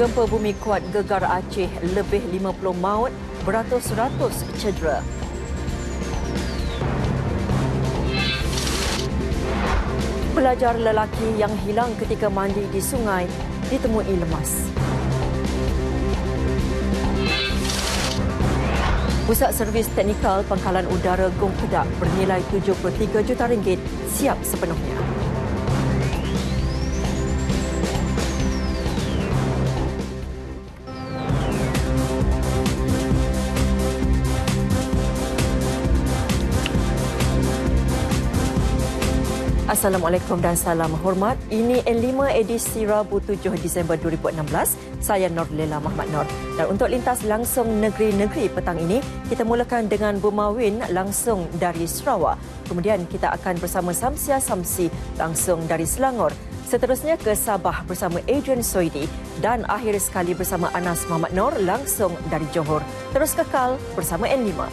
Gempa bumi kuat gegar Aceh, lebih 50 maut, beratus-ratus cedera. Pelajar lelaki yang hilang ketika mandi di sungai ditemui lemas. Pusat Servis Teknikal Pangkalan Udara Gong Kedah bernilai RM73 juta siap sepenuhnya. Assalamualaikum dan salam hormat. Ini N5 edisi Rabu 7 Disember 2016. Saya Norlela Mahmat Nor. Dan untuk lintas langsung negeri-negeri petang ini, kita mulakan dengan Bumawin langsung dari Sarawak. Kemudian kita akan bersama Samsia Samsi langsung dari Selangor. Seterusnya ke Sabah bersama Adrian Soidi dan akhir sekali bersama Anas Mahmat Nor langsung dari Johor. Terus kekal bersama N5.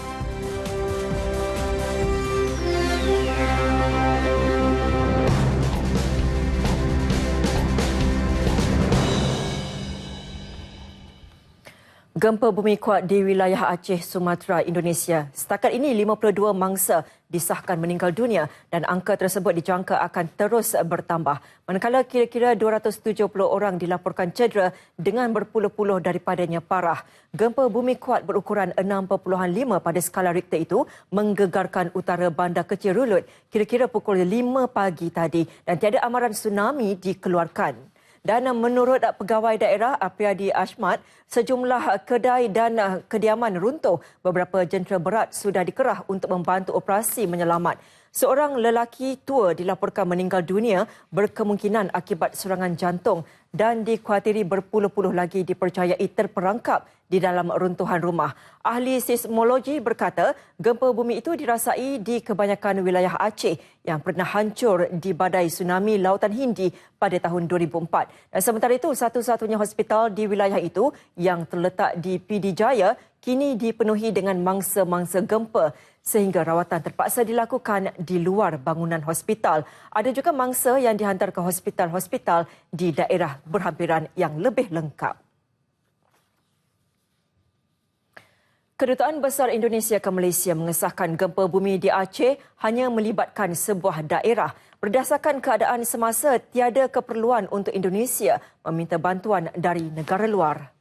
Gempa bumi kuat di wilayah Aceh, Sumatera, Indonesia. Setakat ini 52 mangsa disahkan meninggal dunia dan angka tersebut dijangka akan terus bertambah. Manakala kira-kira 270 orang dilaporkan cedera dengan berpuluh-puluh daripadanya parah. Gempa bumi kuat berukuran 6.5 pada skala Richter itu menggegarkan utara bandar kecil Rulut kira-kira pukul 5 pagi tadi dan tiada amaran tsunami dikeluarkan. Dan menurut Pegawai Daerah Apriadi Ashmat, sejumlah kedai dan kediaman runtuh. Beberapa jentera berat sudah dikerah untuk membantu operasi menyelamat. Seorang lelaki tua dilaporkan meninggal dunia berkemungkinan akibat serangan jantung dan dikuatiri berpuluh-puluh lagi dipercayai terperangkap di dalam runtuhan rumah. Ahli seismologi berkata gempa bumi itu dirasai di kebanyakan wilayah Aceh yang pernah hancur di badai tsunami Lautan Hindi pada tahun 2004. Dan sementara itu, satu-satunya hospital di wilayah itu yang terletak di PD Jaya kini dipenuhi dengan mangsa-mangsa gempa sehingga rawatan terpaksa dilakukan di luar bangunan hospital. Ada juga mangsa yang dihantar ke hospital-hospital di daerah berhampiran yang lebih lengkap. Kedutaan Besar Indonesia ke Malaysia mengesahkan gempa bumi di Aceh hanya melibatkan sebuah daerah. Berdasarkan keadaan semasa, tiada keperluan untuk Indonesia meminta bantuan dari negara luar.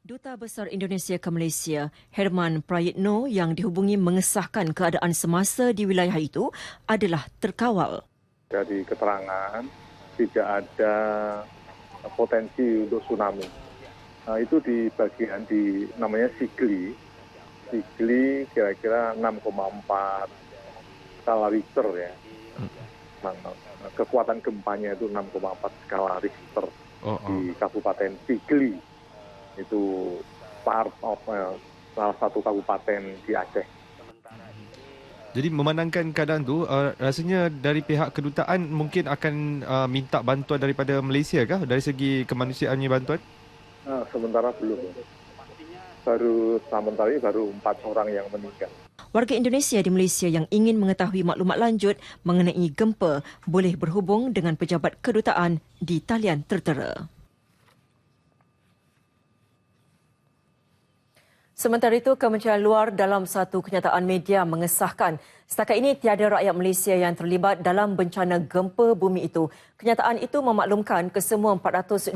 Duta Besar Indonesia ke Malaysia, Herman Prayitno, yang dihubungi mengesahkan keadaan semasa di wilayah itu adalah terkawal. Dari keterangan, tidak ada potensi untuk tsunami. Nah, itu di bagian di namanya Sigli. Sigli kira-kira 6,4 skala Richter ya. Kekuatan gempanya itu 6,4 skala Richter di Kabupaten Sigli. Itu part of salah satu kabupaten di Aceh. Jadi memandangkan keadaan tu, rasanya dari pihak kedutaan mungkin akan minta bantuan daripada Malaysia kah dari segi kemanusiaannya bantuan? Sementara belum. Sementara ini baru 4 orang yang meninggal. Warga Indonesia di Malaysia yang ingin mengetahui maklumat lanjut mengenai gempa boleh berhubung dengan pejabat kedutaan di talian tertera. Sementara itu, Kementerian Luar dalam satu kenyataan media mengesahkan setakat ini tiada rakyat Malaysia yang terlibat dalam bencana gempa bumi itu. Kenyataan itu memaklumkan kesemua 428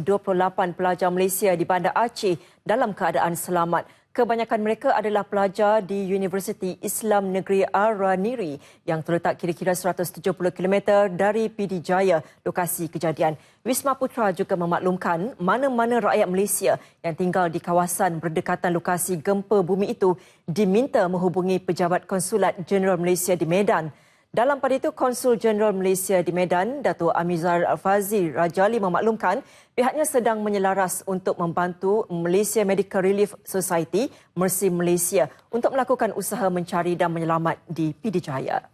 pelajar Malaysia di Bandar Aceh dalam keadaan selamat. Kebanyakan mereka adalah pelajar di Universiti Islam Negeri Ar-Raniri yang terletak kira-kira 170 km dari PD Jaya, lokasi kejadian. Wisma Putra juga memaklumkan mana-mana rakyat Malaysia yang tinggal di kawasan berdekatan lokasi gempa bumi itu diminta menghubungi Pejabat Konsulat Jeneral Malaysia di Medan. Dalam pada itu, Konsul Jeneral Malaysia di Medan, Datuk Amizar Fazil Rajali memaklumkan pihaknya sedang menyelaras untuk membantu Malaysia Medical Relief Society, Mercy Malaysia, untuk melakukan usaha mencari dan menyelamat di PD Jaya.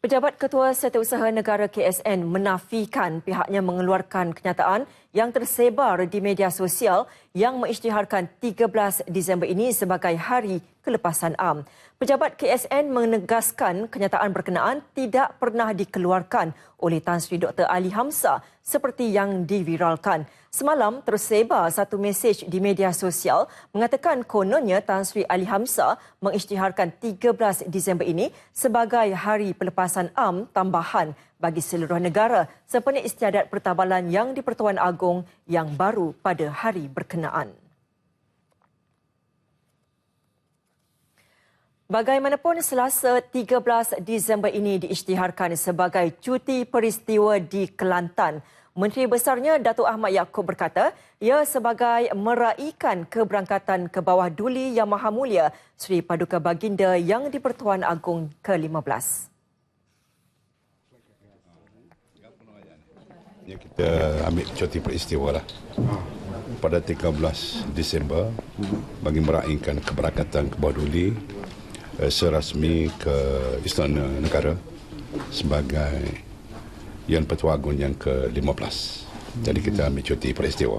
Pejabat Ketua Setiausaha Negara KSN menafikan pihaknya mengeluarkan kenyataan yang tersebar di media sosial yang mengisytiharkan 13 Disember ini sebagai Hari Kelepasan Am. Pejabat KSN menegaskan kenyataan berkenaan tidak pernah dikeluarkan oleh Tan Sri Dr. Ali Hamzah seperti yang diviralkan. Semalam tersebar satu mesej di media sosial mengatakan kononnya Tan Sri Ali Hamzah mengisytiharkan 13 Disember ini sebagai Hari Pelepasan Am tambahan bagi seluruh negara sempena istiadat pertabalan yang di Pertuan Agong yang baru pada hari berkenaan. Bagaimanapun, Selasa 13 Disember ini diisytiharkan sebagai cuti peristiwa di Kelantan. Menteri Besarnya Datuk Ahmad Yaakob berkata, ia sebagai meraikan keberangkatan ke bawah duli Yang Maha Mulia Sri Paduka Baginda yang di Pertuan Agong ke-15. Kita ambil cuti peristiwa lah pada 13 Disember bagi meraihkan keberangkatan ke bawah duli serasmi ke Istana Negara sebagai Yang Pertuan Agong yang ke-15. Jadi kita ambil cuti peristiwa.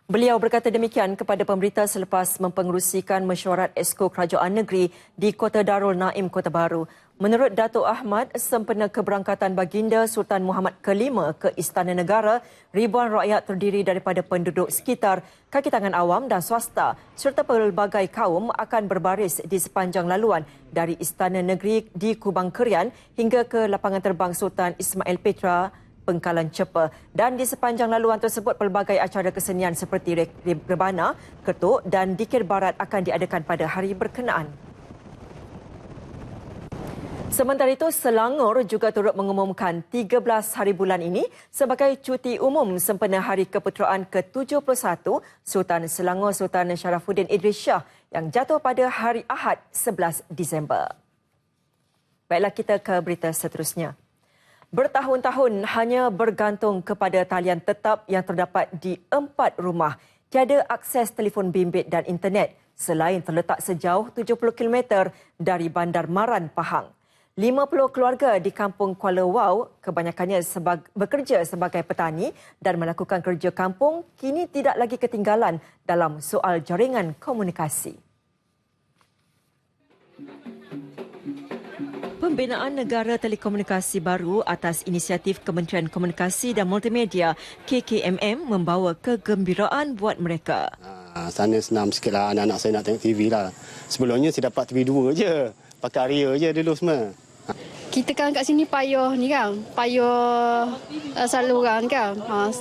Beliau berkata demikian kepada pemberita selepas mempengerusikan mesyuarat Esko Kerajaan Negeri di Kota Darul Naim, Kota Baru. Menurut Datuk Ahmad, sempena keberangkatan Baginda Sultan Muhammad ke-5 ke Istana Negara, ribuan rakyat terdiri daripada penduduk sekitar, kaki tangan awam dan swasta serta pelbagai kaum akan berbaris di sepanjang laluan dari Istana Negeri di Kubang Kerian hingga ke lapangan terbang Sultan Ismail Petra, Bengkalan Cepa, dan di sepanjang laluan tersebut pelbagai acara kesenian seperti rebana, ketuk dan dikir barat akan diadakan pada hari berkenaan. Sementara itu, Selangor juga turut mengumumkan 13 hari bulan ini sebagai cuti umum sempena Hari Keputeraan ke-71 Sultan Selangor Sultan Sharafuddin Idris Shah yang jatuh pada hari Ahad 11 Disember. Baiklah, kita ke berita seterusnya. Bertahun-tahun hanya bergantung kepada talian tetap yang terdapat di 4 rumah. Tiada akses telefon bimbit dan internet selain terletak sejauh 70 km dari Bandar Maran, Pahang. 50 keluarga di kampung Kuala Wau, kebanyakannya bekerja sebagai petani dan melakukan kerja kampung, kini tidak lagi ketinggalan dalam soal jaringan komunikasi. Pembinaan Negara Telekomunikasi Baru atas inisiatif Kementerian Komunikasi dan Multimedia KKMM membawa kegembiraan buat mereka. Sana senang sikitlah anak-anak saya nak tengok TV lah. Sebelumnya saya dapat TV 2 je. Pakai Aria je dulu semua. Kita kan kat sini payah ni kan. Payah saluran kan.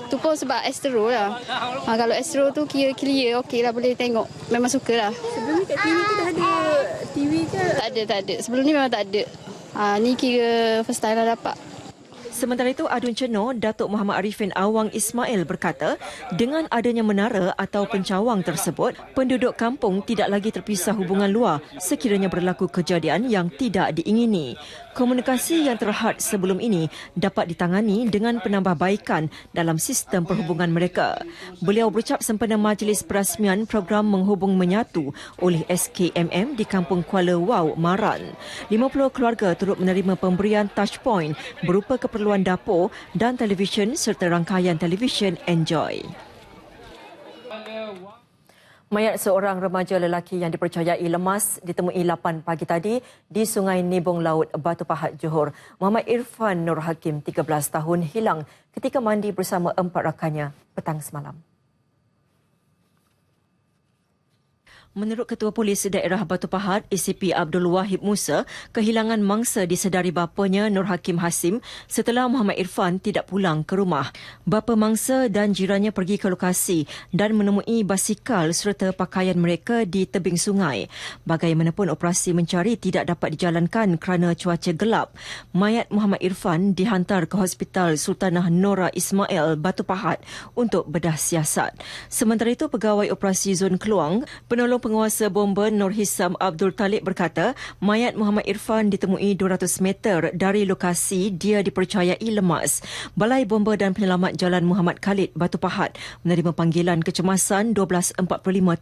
Tu pun sebab Astro lah. Kalau Astro tu kira clear okey lah, boleh tengok. Memang suka lah. Sebelum ni kat TV kita ada TV ke? Tak ada. Sebelum ni memang tak ada. Ni kira first time lah dapat. Sementara itu, Adun Cenor, Datuk Muhammad Arifin Awang Ismail berkata, dengan adanya menara atau pencawang tersebut, penduduk kampung tidak lagi terpisah hubungan luar sekiranya berlaku kejadian yang tidak diingini. Komunikasi yang terhad sebelum ini dapat ditangani dengan penambahbaikan dalam sistem perhubungan mereka. Beliau berucap sempena majlis perasmian program Menghubung Menyatu oleh SKMM di Kampung Kuala Wau, Maran. 50 keluarga turut menerima pemberian touchpoint berupa keperluan dapur dan televisyen serta rangkaian televisyen Enjoy. Mayat seorang remaja lelaki yang dipercayai lemas ditemui 8 pagi tadi di Sungai Nibong Laut, Batu Pahat, Johor. Muhammad Irfan Nur Hakim, 13 tahun, hilang ketika mandi bersama 4 rakannya petang semalam. Menurut Ketua Polis Daerah Batu Pahat, ACP Abdul Wahid Musa, kehilangan mangsa disedari bapanya Nur Hakim Hasim setelah Muhammad Irfan tidak pulang ke rumah. Bapa mangsa dan jirannya pergi ke lokasi dan menemui basikal serta pakaian mereka di tebing sungai. Bagaimanapun, operasi mencari tidak dapat dijalankan kerana cuaca gelap. Mayat Muhammad Irfan dihantar ke Hospital Sultanah Nora Ismail, Batu Pahat untuk bedah siasat. Sementara itu, Pegawai Operasi Zon Keluang, penolong penguasa bomba Nur Hisam Abdul Talib berkata, mayat Muhammad Irfan ditemui 200 meter dari lokasi dia dipercayai lemas. Balai Bomba dan Penyelamat Jalan Muhammad Khalid, Batu Pahat menerima panggilan kecemasan 12.45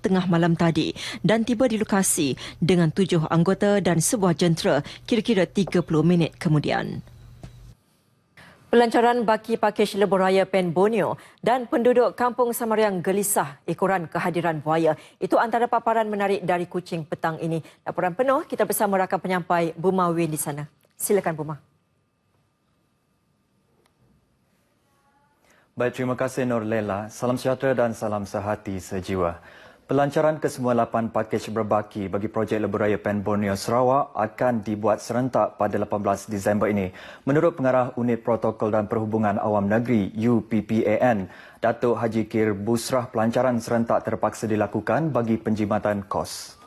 tengah malam tadi dan tiba di lokasi dengan 7 anggota dan sebuah jentera kira-kira 30 minit kemudian. Pelancaran baki pakej lebuh raya Pen Borneo dan penduduk kampung Samariang gelisah ekoran kehadiran buaya. Itu antara paparan menarik dari Kuching petang ini. Laporan penuh kita bersama rakan penyampai Buma Win di sana. Silakan Buma. Baik, terima kasih Norlela. Salam sejahtera dan salam sehati sejiwa. Pelancaran kesemua 8 pakej berbaki bagi projek lebuh raya Pen Borneo Sarawak akan dibuat serentak pada 18 Disember ini. Menurut Pengarah Unit Protokol dan Perhubungan Awam Negeri UPPAN, Datuk Haji Kir Busrah, pelancaran serentak terpaksa dilakukan bagi penjimatan kos.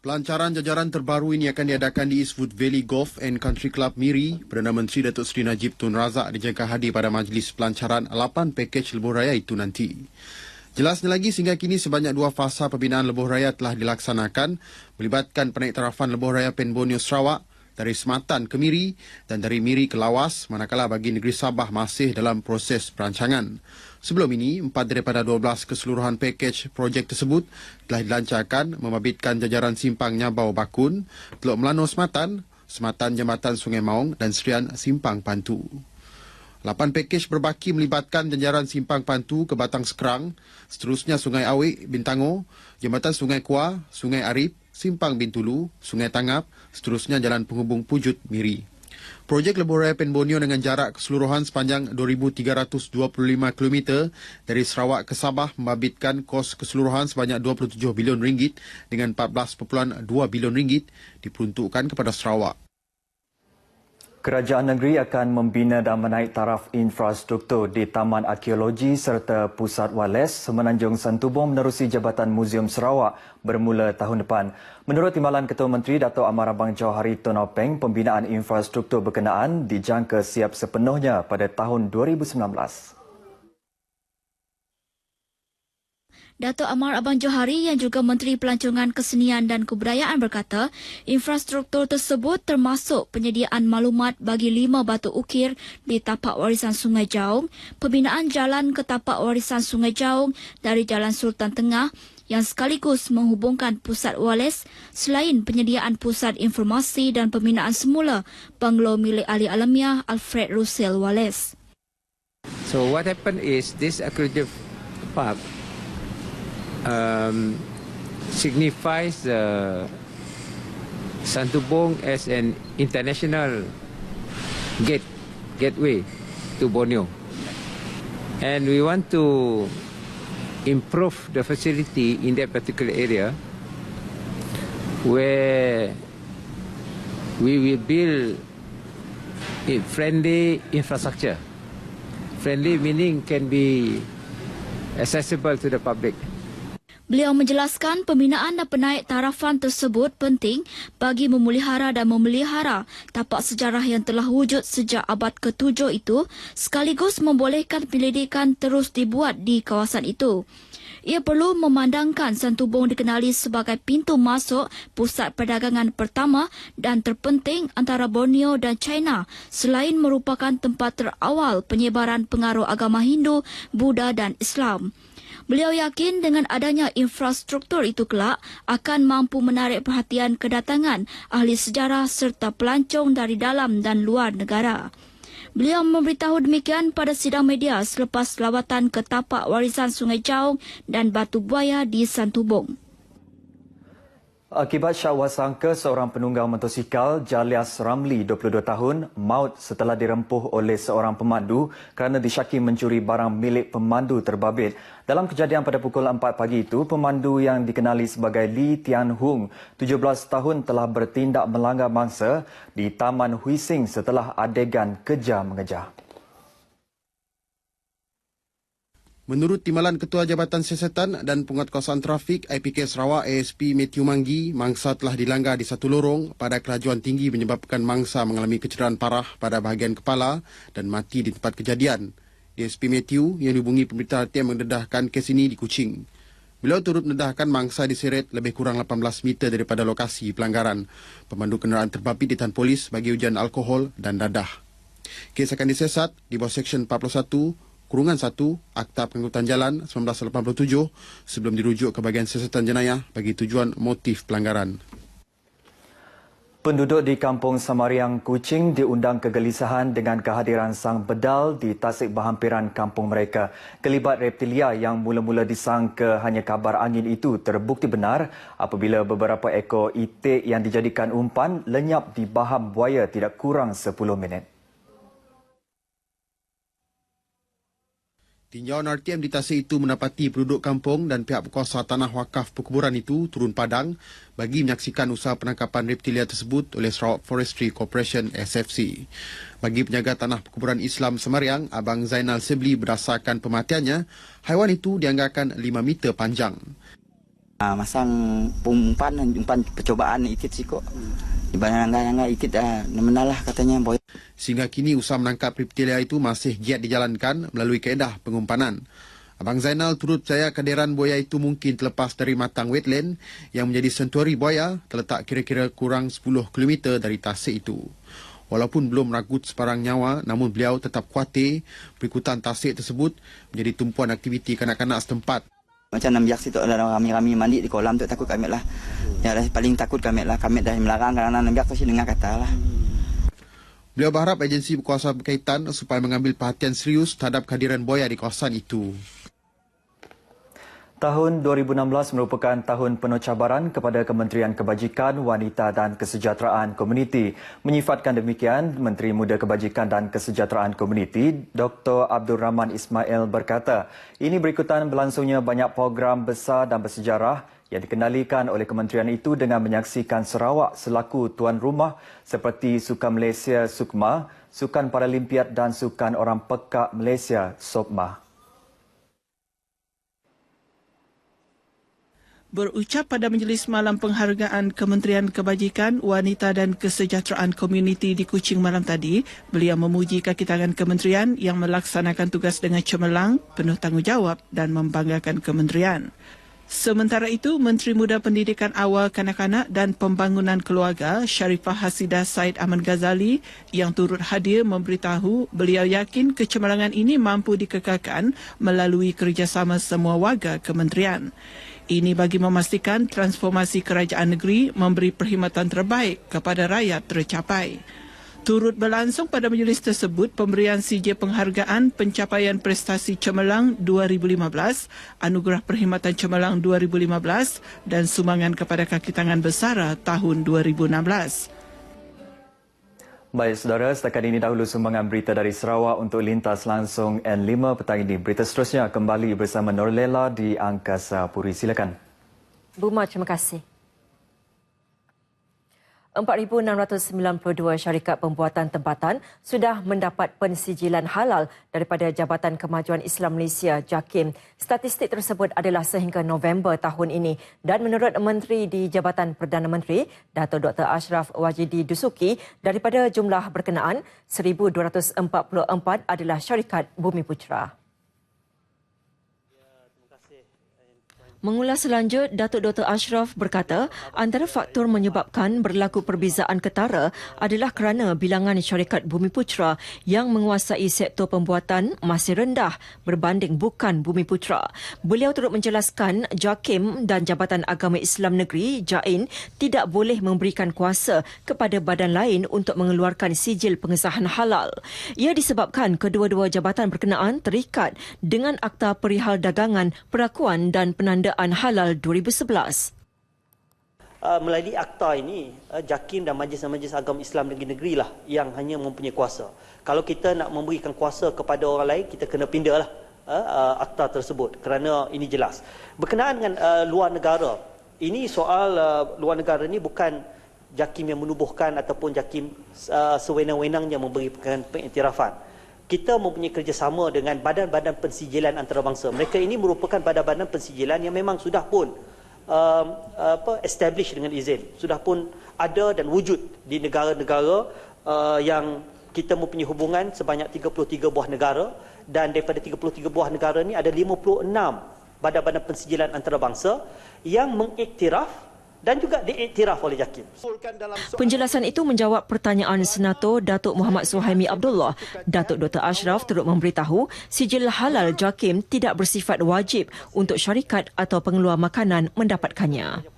Pelancaran jajaran terbaru ini akan diadakan di Eastwood Valley Golf and Country Club Miri. Perdana Menteri Datuk Seri Najib Tun Razak dijangka hadir pada majlis pelancaran 8 pakej lebuh raya itu nanti. Jelasnya lagi, sehingga kini sebanyak 2 fasa pembinaan lebuh raya telah dilaksanakan melibatkan penaiktarafan lebuh raya Pen Borneo Sarawak dari Sematan ke Miri dan dari Miri ke Lawas, manakala bagi negeri Sabah masih dalam proses perancangan. Sebelum ini, 4 daripada 12 keseluruhan pakej projek tersebut telah dilancarkan membabitkan jajaran simpang Nyabau Bakun, Teluk Melano Sematan, Sematan Jambatan Sungai Maung dan Serian Simpang Pantu. 8 pakej berbaki melibatkan jajaran Simpang Pantu ke Batang Sekerang, seterusnya Sungai Awik, Bintango, Jambatan Sungai Kuah, Sungai Arif, Simpang Bintulu, Sungai Tangap, seterusnya Jalan Penghubung Pujut, Miri. Projek lebuh raya Pen Borneo dengan jarak keseluruhan sepanjang 2,325 km dari Sarawak ke Sabah membabitkan kos keseluruhan sebanyak 27 bilion ringgit dengan 14.2 bilion ringgit diperuntukkan kepada Sarawak. Kerajaan negeri akan membina dan menaik taraf infrastruktur di Taman Arkeologi serta Pusat Wales Semenanjung Santubong menerusi Jabatan Muzium Sarawak bermula tahun depan. Menurut Timbalan Ketua Menteri Dato' Amar Abang Johari Tun Openg, pembinaan infrastruktur berkenaan dijangka siap sepenuhnya pada tahun 2019. Dato' Amar Abang Johari yang juga Menteri Pelancongan Kesenian dan Kebudayaan berkata, infrastruktur tersebut termasuk penyediaan maklumat bagi 5 batu ukir di tapak warisan Sungai Jaung, pembinaan jalan ke tapak warisan Sungai Jaung dari Jalan Sultan Tengah yang sekaligus menghubungkan Pusat Wales selain penyediaan pusat informasi dan pembinaan semula banglo milik ahli alamiah Alfred Russell Wallace. So what happened is this archaeological park signifies Santubong as an international gateway to Borneo, and we want to improve the facility in that particular area where we will build a friendly infrastructure. Friendly meaning can be accessible to the public. Beliau menjelaskan pembinaan dan penaik tarafan tersebut penting bagi memelihara dan memelihara tapak sejarah yang telah wujud sejak abad ke-7 itu, sekaligus membolehkan penyelidikan terus dibuat di kawasan itu. Ia perlu memandangkan Santubong dikenali sebagai pintu masuk pusat perdagangan pertama dan terpenting antara Borneo dan China, selain merupakan tempat terawal penyebaran pengaruh agama Hindu, Buddha dan Islam. Beliau yakin dengan adanya infrastruktur itu kelak akan mampu menarik perhatian kedatangan ahli sejarah serta pelancong dari dalam dan luar negara. Beliau memberitahu demikian pada sidang media selepas lawatan ke tapak warisan Sungai Jaung dan Batu Buaya di Santubong. Akibat syakwa sangka seorang penunggang motosikal Jalias Ramli 22 tahun maut setelah dirempuh oleh seorang pemandu kerana disyaki mencuri barang milik pemandu terbabit. Dalam kejadian pada pukul 4 pagi itu, pemandu yang dikenali sebagai Lee Tian Hung, 17 tahun telah bertindak melanggar mangsa di Taman Hui Sing setelah adegan kejar-mengejar. Menurut Timbalan Ketua Jabatan Siasatan dan Penguatkuasaan Trafik IPK Sarawak ASP Matthew Manggi, mangsa telah dilanggar di satu lorong pada kelajuan tinggi menyebabkan mangsa mengalami kecederaan parah pada bahagian kepala dan mati di tempat kejadian. ASP Matthew yang dihubungi pemberita RTM mendedahkan kes ini di Kuching. Beliau turut mendedahkan mangsa diseret lebih kurang 18 meter daripada lokasi pelanggaran. Pemandu kenderaan terbabit ditahan polis bagi ujian alkohol dan dadah. Kes akan disiasat di bawah Seksyen 41 Kurungan 1 Akta Pengangkutan Jalan 1987 sebelum dirujuk ke bahagian siasatan jenayah bagi tujuan motif pelanggaran. Penduduk di Kampung Samariang, Kuching diundang kegelisahan dengan kehadiran sang bedal di tasik berhampiran kampung mereka. Kelibat reptilia yang mula-mula disangka hanya kabar angin itu terbukti benar apabila beberapa ekor itik yang dijadikan umpan lenyap di baham buaya tidak kurang 10 minit. Tinjauan RTM di tasik itu mendapati penduduk kampung dan pihak berkuasa tanah wakaf perkuburan itu turun padang bagi menyaksikan usaha penangkapan reptilia tersebut oleh Sarawak Forestry Corporation SFC. Bagi penjaga tanah perkuburan Islam Samariang, Abang Zainal Sebli, berdasarkan pematiannya, haiwan itu dianggarkan 5 meter panjang. Masang umpan percobaan ikit siko. Dibayang-bayang ikit menalah katanya boy. Sehingga kini usaha menangkap reptilia itu masih giat dijalankan melalui kaedah pengumpanan. Abang Zainal turut percaya kehadiran buaya itu mungkin terlepas dari matang wetland yang menjadi sentuari buaya terletak kira-kira kurang 10 km dari tasik itu. Walaupun belum meragut sebarang nyawa, namun beliau tetap khawatir berikutan tasik tersebut menjadi tumpuan aktiviti kanak-kanak setempat. Macam nak biak situ ada rami-rami mandi di kolam tu takut kami lah. Yang paling takut kami lah. Kami dah melarang kerana nak biak tu si dengar kata lah. Beliau berharap agensi berkuasa berkaitan supaya mengambil perhatian serius terhadap kehadiran buaya di kawasan itu. Tahun 2016 merupakan tahun penuh cabaran kepada Kementerian Kebajikan, Wanita dan Kesejahteraan Komuniti. Menyifatkan demikian, Menteri Muda Kebajikan dan Kesejahteraan Komuniti, Dr. Abdul Rahman Ismail berkata, ini berikutan berlangsungnya banyak program besar dan bersejarah yang dikenalikan oleh kementerian itu dengan menyaksikan Sarawak selaku tuan rumah seperti Sukan Malaysia Sukma, Sukan Paralimpiad dan Sukan Orang Pekak Malaysia SOPMA. Berucap pada Majlis Malam Penghargaan Kementerian Kebajikan, Wanita dan Kesejahteraan Komuniti di Kuching malam tadi, beliau memuji kaki tangan kementerian yang melaksanakan tugas dengan cemerlang, penuh tanggungjawab dan membanggakan kementerian. Sementara itu, Menteri Muda Pendidikan Awal Kanak-kanak dan Pembangunan Keluarga, Sharifah Hasidah Said Ahmad Ghazali, yang turut hadir memberitahu beliau yakin kecemerlangan ini mampu dikekalkan melalui kerjasama semua warga kementerian. Ini bagi memastikan transformasi kerajaan negeri memberi perkhidmatan terbaik kepada rakyat tercapai. Turut berlangsung pada majlis tersebut pemberian CJ Penghargaan Pencapaian Prestasi Cemerlang 2015, Anugerah Perkhidmatan Cemerlang 2015 dan sumbangan kepada kaki tangan bersara tahun 2016. Baik saudara, setakat ini dahulu sumbangan berita dari Sarawak untuk lintas langsung N5 petang ini. Berita seterusnya kembali bersama Norlela di Angkasa Puri. Silakan. Buma, terima kasih. 4,692 syarikat pembuatan tempatan sudah mendapat pensijilan halal daripada Jabatan Kemajuan Islam Malaysia JAKIM. Statistik tersebut adalah sehingga November tahun ini dan menurut Menteri di Jabatan Perdana Menteri, Dato' Dr. Ashraf Wajidi Dusuki, daripada jumlah berkenaan, 1,244 adalah syarikat Bumiputera. Mengulas lanjut, Datuk Dr. Ashraf berkata antara faktor menyebabkan berlaku perbezaan ketara adalah kerana bilangan syarikat Bumiputera yang menguasai sektor pembuatan masih rendah berbanding bukan Bumiputera. Beliau turut menjelaskan JAKIM dan Jabatan Agama Islam Negeri JAIN tidak boleh memberikan kuasa kepada badan lain untuk mengeluarkan sijil pengesahan halal. Ia disebabkan kedua-dua jabatan berkenaan terikat dengan Akta Perihal Dagangan, Perakuan dan Penandaan Halal 2011. Melalui akta ini, JAKIM dan Majlis-Majlis Agama Islam negeri-negeri lah yang hanya mempunyai kuasa. Kalau kita nak memberikan kuasa kepada orang lain, kita kena pindahlah akta tersebut kerana ini jelas. Berkenaan dengan luar negara, ini soal luar negara ini bukan JAKIM yang menubuhkan ataupun JAKIM sewenang-wenangnya memberikan pengiktirafan. Kita mempunyai kerjasama dengan badan-badan pensijilan antarabangsa. Mereka ini merupakan badan-badan pensijilan yang memang sudah pun establish dengan izin. Sudah pun ada dan wujud di negara-negara yang kita mempunyai hubungan sebanyak 33 buah negara, dan daripada 33 buah negara ini ada 56 badan-badan pensijilan antarabangsa yang mengiktiraf dan juga diiktiraf oleh JAKIM. Penjelasan itu menjawab pertanyaan Senator Datuk Muhammad Suhaimi Abdullah. Datuk Dr. Ashraf turut memberitahu sijil halal JAKIM tidak bersifat wajib untuk syarikat atau pengeluar makanan mendapatkannya.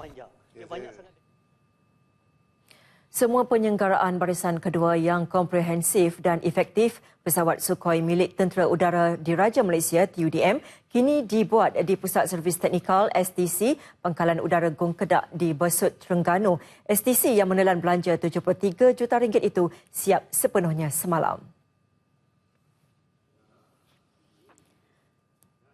Semua penyelenggaraan barisan kedua yang komprehensif dan efektif pesawat Sukhoi milik Tentera Udara Diraja Malaysia TUDM kini dibuat di Pusat Servis Teknikal STC Pangkalan Udara Gong Kedak di Besut, Terengganu. STC yang menelan belanja RM73 juta itu siap sepenuhnya semalam.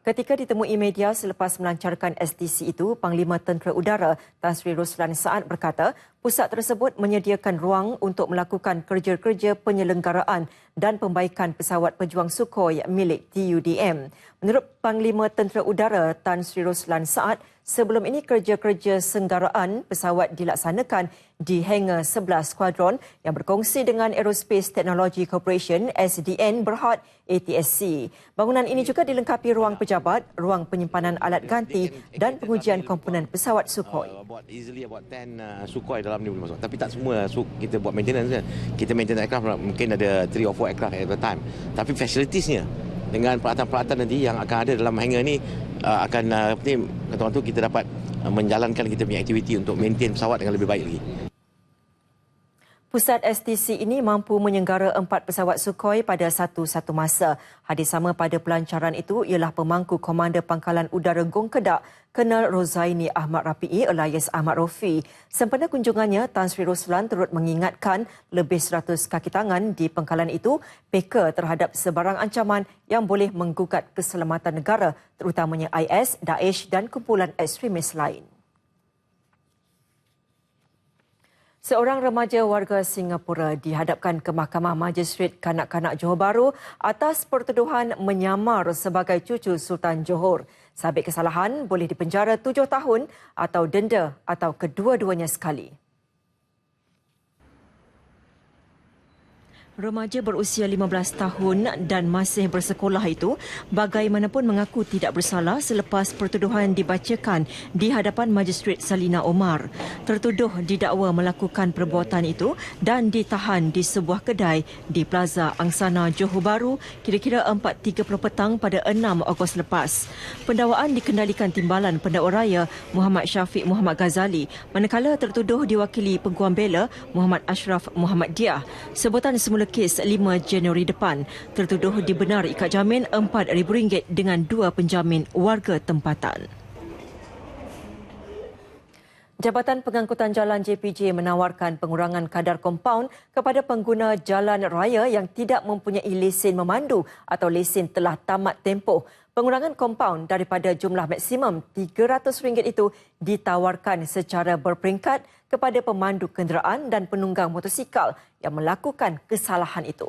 Ketika ditemui media selepas melancarkan STC itu, Panglima Tentera Udara Tan Sri Roslan Saad berkata, pusat tersebut menyediakan ruang untuk melakukan kerja-kerja penyelenggaraan dan pembaikan pesawat pejuang Sukhoi milik TUDM. Menurut Panglima Tentera Udara Tan Sri Roslan Saad, sebelum ini kerja-kerja senggaraan pesawat dilaksanakan di Hangar 11 Skuadron yang berkongsi dengan Aerospace Technology Corporation SDN Berhad ATSC. Bangunan ini juga dilengkapi ruang pejabat, ruang penyimpanan alat ganti dan pengujian komponen pesawat Sukhoi. Easily about 10 Sukhoi dalam ni boleh masuk. Tapi tak semua kita buat maintenance. Kita maintenance aircraft mungkin ada 3 or 4 aircraft at a time. Tapi facilitiesnya dengan peralatan-peralatan nanti yang akan ada dalam hangar ni akan kata-kata kita dapat menjalankan kita punya aktiviti untuk maintain pesawat dengan lebih baik lagi. Pusat STC ini mampu menyenggara 4 pesawat Sukhoi pada satu masa. Hadir sama pada pelancaran itu ialah pemangku Komander Pangkalan Udara Gong Kedak, Colonel Rozaini Ahmad Rafi'i alias Ahmad Rofi. Sempena kunjungannya, Tan Sri Roslan turut mengingatkan lebih 100 kaki tangan di pangkalan itu peka terhadap sebarang ancaman yang boleh menggugat keselamatan negara, terutamanya IS, Daesh dan kumpulan ekstremis lain. Seorang remaja warga Singapura dihadapkan ke Mahkamah Majistret Kanak-Kanak Johor Bahru atas pertuduhan menyamar sebagai cucu Sultan Johor. Sabit kesalahan boleh dipenjara 7 tahun atau denda atau kedua-duanya sekali. Remaja berusia 15 tahun dan masih bersekolah itu bagaimanapun mengaku tidak bersalah selepas pertuduhan dibacakan di hadapan Majistret Salina Omar. Tertuduh didakwa melakukan perbuatan itu dan ditahan di sebuah kedai di Plaza Angsana Johor Bahru kira-kira 4.30 petang pada 6 Ogos lepas. Pendakwaan dikendalikan Timbalan Pendakwa Raya Muhammad Syafiq Muhammad Ghazali, manakala tertuduh diwakili Peguam Bela Muhammad Ashraf Muhammad Diah. Sebutan semula kes 5 Januari depan, tertuduh dibenar ikat jamin RM4,000 dengan 2 penjamin warga tempatan. Jabatan Pengangkutan Jalan JPJ menawarkan pengurangan kadar kompaun kepada pengguna jalan raya yang tidak mempunyai lesen memandu atau lesen telah tamat tempoh. Pengurangan kompaun daripada jumlah maksimum RM300 itu ditawarkan secara berperingkat kepada pemandu kenderaan dan penunggang motosikal yang melakukan kesalahan itu.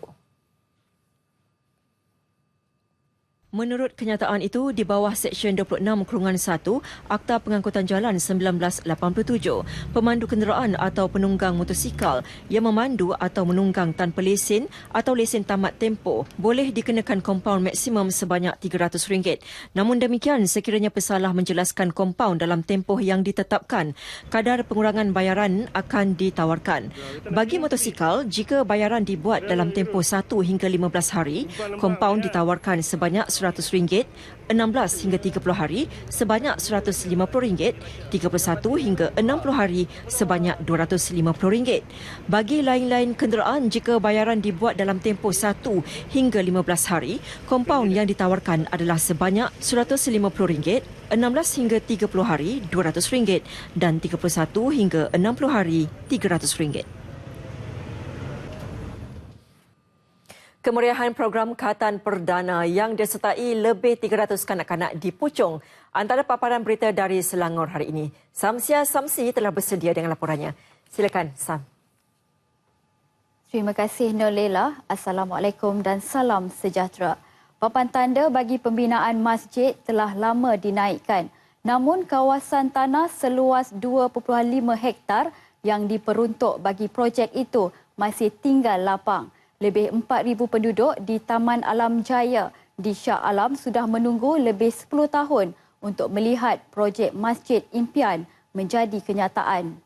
Menurut kenyataan itu, di bawah Seksyen 26/1 Akta Pengangkutan Jalan 1987, pemandu kenderaan atau penunggang motosikal yang memandu atau menunggang tanpa lesen atau lesen tamat tempoh boleh dikenakan kompaun maksimum sebanyak RM300. Namun demikian, sekiranya pesalah menjelaskan kompaun dalam tempoh yang ditetapkan, kadar pengurangan bayaran akan ditawarkan. Bagi motosikal, jika bayaran dibuat dalam tempoh 1 hingga 15 hari, kompaun ditawarkan sebanyak RM100, 16 hingga 30 hari sebanyak RM150, 31 hingga 60 hari sebanyak RM250. Bagi lain-lain kenderaan, jika bayaran dibuat dalam tempoh 1 hingga 15 hari, kompaun yang ditawarkan adalah sebanyak RM150, 16 hingga 30 hari RM200 dan 31 hingga 60 hari RM300. Kemeriahan program Khatan Perdana yang disertai lebih 300 kanak-kanak di Puchong antara paparan berita dari Selangor hari ini. Samsia Samsi telah bersedia dengan laporannya. Silakan, Sam. Terima kasih Nolela. Assalamualaikum dan salam sejahtera. Papan tanda bagi pembinaan masjid telah lama dinaikkan. Namun kawasan tanah seluas 2.5 hektar yang diperuntuk bagi projek itu masih tinggal lapang. Lebih 4,000 penduduk di Taman Alam Jaya di Shah Alam sudah menunggu lebih 10 tahun untuk melihat projek Masjid Impian menjadi kenyataan.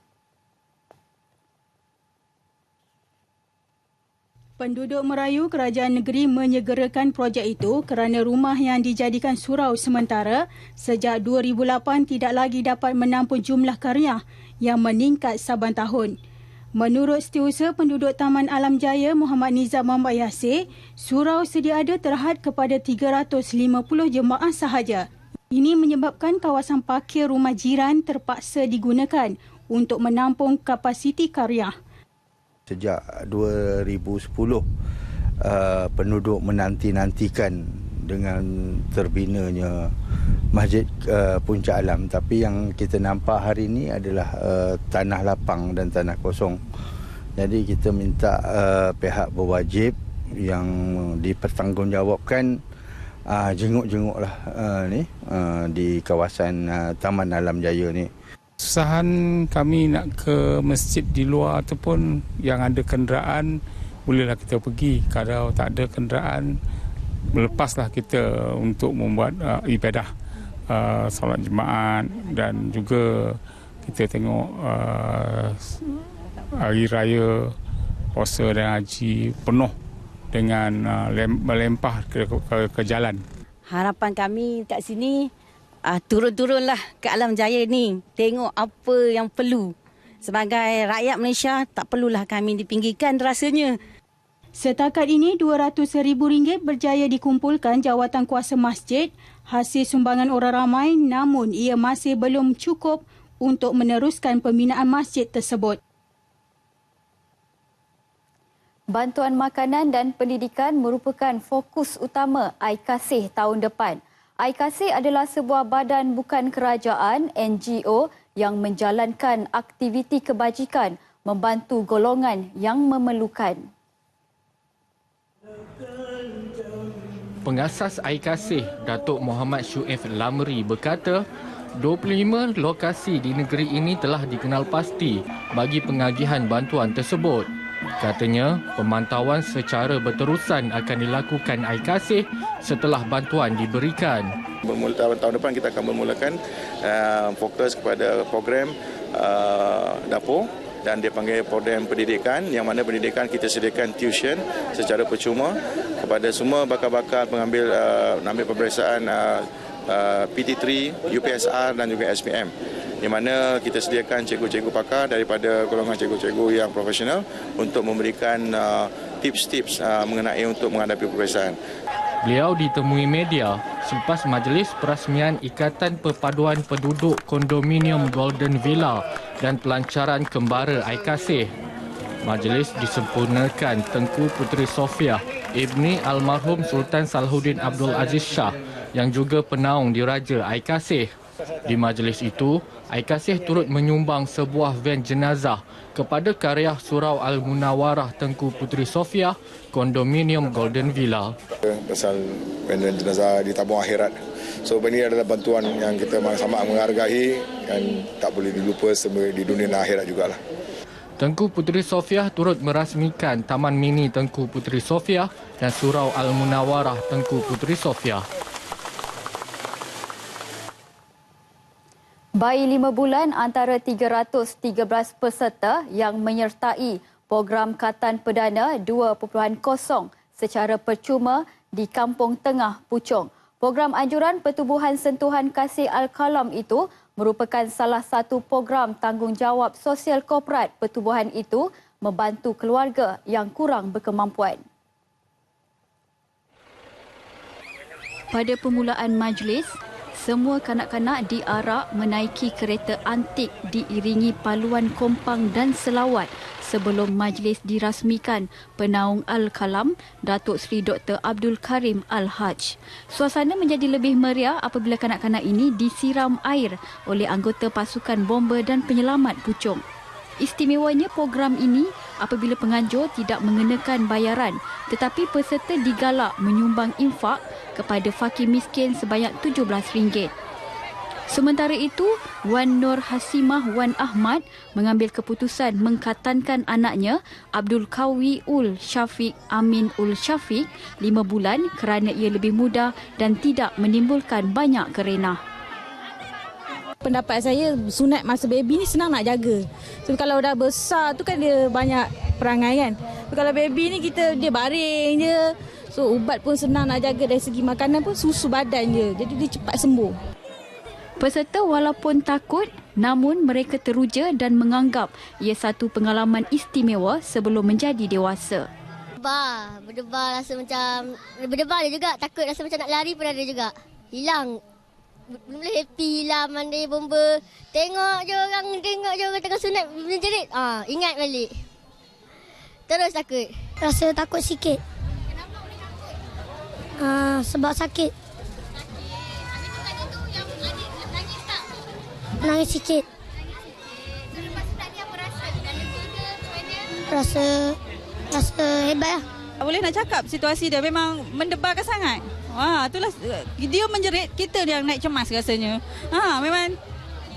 Penduduk merayu kerajaan negeri menyegerakan projek itu kerana rumah yang dijadikan surau sementara sejak 2008 tidak lagi dapat menampung jumlah karya yang meningkat saban tahun. Menurut Setiausaha Penduduk Taman Alam Jaya Muhammad Nizam Muhammad Yasir, surau sedia ada terhad kepada 350 jemaah sahaja. Ini menyebabkan kawasan parkir rumah jiran terpaksa digunakan untuk menampung kapasiti karya. Sejak 2010, penduduk menanti-nantikan dengan terbinanya Masjid Puncak Alam, tapi yang kita nampak hari ini adalah tanah lapang dan tanah kosong. Jadi kita minta pihak berwajib yang dipertanggungjawabkan jenguk-jenguklah di kawasan Taman Alam Jaya ni. Kesusahan kami nak ke masjid di luar ataupun yang ada kenderaan, bolehlah kita pergi. Kalau tak ada kenderaan, melepaslah kita untuk membuat ibadah solat jemaat, dan juga kita tengok hari raya puasa dan haji penuh dengan melempah ke jalan. Harapan kami kat sini turun-turunlah ke Alam Jaya ni, tengok apa yang perlu. Sebagai rakyat Malaysia, tak perlulah kami dipinggirkan rasanya. Setakat ini RM200,000 berjaya dikumpulkan jawatan kuasa masjid hasil sumbangan orang ramai, namun ia masih belum cukup untuk meneruskan pembinaan masjid tersebut. Bantuan makanan dan pendidikan merupakan fokus utama iKasih tahun depan. iKasih adalah sebuah badan bukan kerajaan NGO yang menjalankan aktiviti kebajikan membantu golongan yang memerlukan. Pengasas iKasih, Datuk Muhammad Syuif Lamri berkata, 25 lokasi di negeri ini telah dikenal pasti bagi pengagihan bantuan tersebut. Katanya, pemantauan secara berterusan akan dilakukan iKasih setelah bantuan diberikan. Tahun depan kita akan memulakan fokus kepada program dapur, dan dia panggil program pendidikan, yang mana pendidikan kita sediakan tuition secara percuma kepada semua bakal-bakal pengambil peperiksaan PT3, UPSR dan juga SPM, di mana kita sediakan cikgu-cikgu pakar daripada golongan cikgu-cikgu yang profesional untuk memberikan tips-tips mengenai untuk menghadapi peperiksaan. Beliau ditemui media selepas majlis perasmian Ikatan Perpaduan Penduduk Kondominium Golden Villa dan pelancaran kembara iKasih. Majlis disempurnakan Tengku Puteri Sofia, ibni almarhum Sultan Salahuddin Abdul Aziz Shah yang juga penaung diraja iKasih. Di majlis itu, iKasih turut menyumbang sebuah van jenazah kepada karya Surau Al-Munawarah Tengku Puteri Sofia, Kondominium Golden Villa. Pasal van jenazah di tabung akhirat. So ini adalah bantuan yang kita sama menghargai dan tak boleh dilupa di dunia dan akhirat jugalah. Tengku Puteri Sofia turut merasmikan Taman Mini Tengku Puteri Sofia dan Surau Al-Munawarah Tengku Puteri Sofia. Bayi 5 bulan antara 313 peserta yang menyertai program Katan Perdana 2.0 secara percuma di Kampung Tengah Puchong. Program anjuran pertubuhan sentuhan kasih Al-Kalam itu merupakan salah satu program tanggungjawab sosial korporat pertubuhan itu membantu keluarga yang kurang berkemampuan. Pada permulaan majlis, semua kanak-kanak diarak menaiki kereta antik diiringi paluan kompang dan selawat sebelum majlis dirasmikan penaung Al-Kalam, Datuk Seri Dr. Abdul Karim Al-Haj. Suasana menjadi lebih meriah apabila kanak-kanak ini disiram air oleh anggota pasukan bomber dan penyelamat Puchong. Istimewanya program ini apabila penganjur tidak mengenakan bayaran, tetapi peserta digalak menyumbang infak kepada fakir miskin sebanyak RM17. Sementara itu, Wan Nur Hasimah Wan Ahmad mengambil keputusan mengkatankan anaknya Abdul Kawi Ul Syafiq Amin Ul Syafiq 5 bulan kerana ia lebih muda dan tidak menimbulkan banyak kerenah. Pendapat saya, sunat masa baby ni senang nak jaga. So kalau dah besar tu kan dia banyak perangai kan. So, kalau baby ni dia baring je. So ubat pun senang nak jaga, dari segi makanan pun susu badan je. Jadi dia cepat sembuh. Peserta walaupun takut Namun mereka teruja dan menganggap ia satu pengalaman istimewa sebelum menjadi dewasa. Berdebar rasa macam, berdebar ada juga, takut rasa macam nak lari pun ada juga. Hilang. Mula happy hilang mandai bomba. Tengok je orang tengah sunat menjerit. Ingat balik. Terus takut. Rasa takut sikit. Kenapa boleh takut? Sebab sakit. Habis tu tadi tu yang adik nangis tak? Nangis sikit. Lepas sunat ni apa rasa? Dah lega ke? Rasa hebat lah. Boleh nak cakap situasi dia memang mendebarkan sangat. Itulah dia menjerit, kita yang naik cemas rasanya. Memang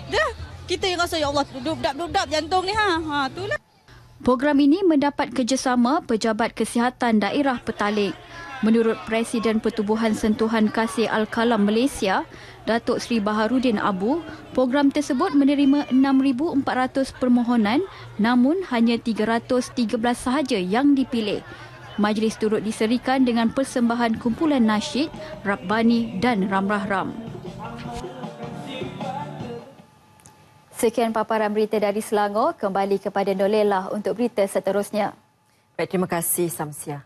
dah kita yang rasa ya Allah dudap jantung ni itulah. Program ini mendapat kerjasama Pejabat Kesihatan Daerah Petaling. Menurut Presiden Pertubuhan Sentuhan Kasih Al-Kalam Malaysia, Datuk Seri Baharudin Abu, program tersebut menerima 6,400 permohonan namun hanya 313 sahaja yang dipilih. Majlis turut diserikan dengan persembahan kumpulan nasyid, Rabbani dan Ramrah-Ram. Sekian paparan berita dari Selangor. Kembali kepada Nolela untuk berita seterusnya. Baik, terima kasih Samsia.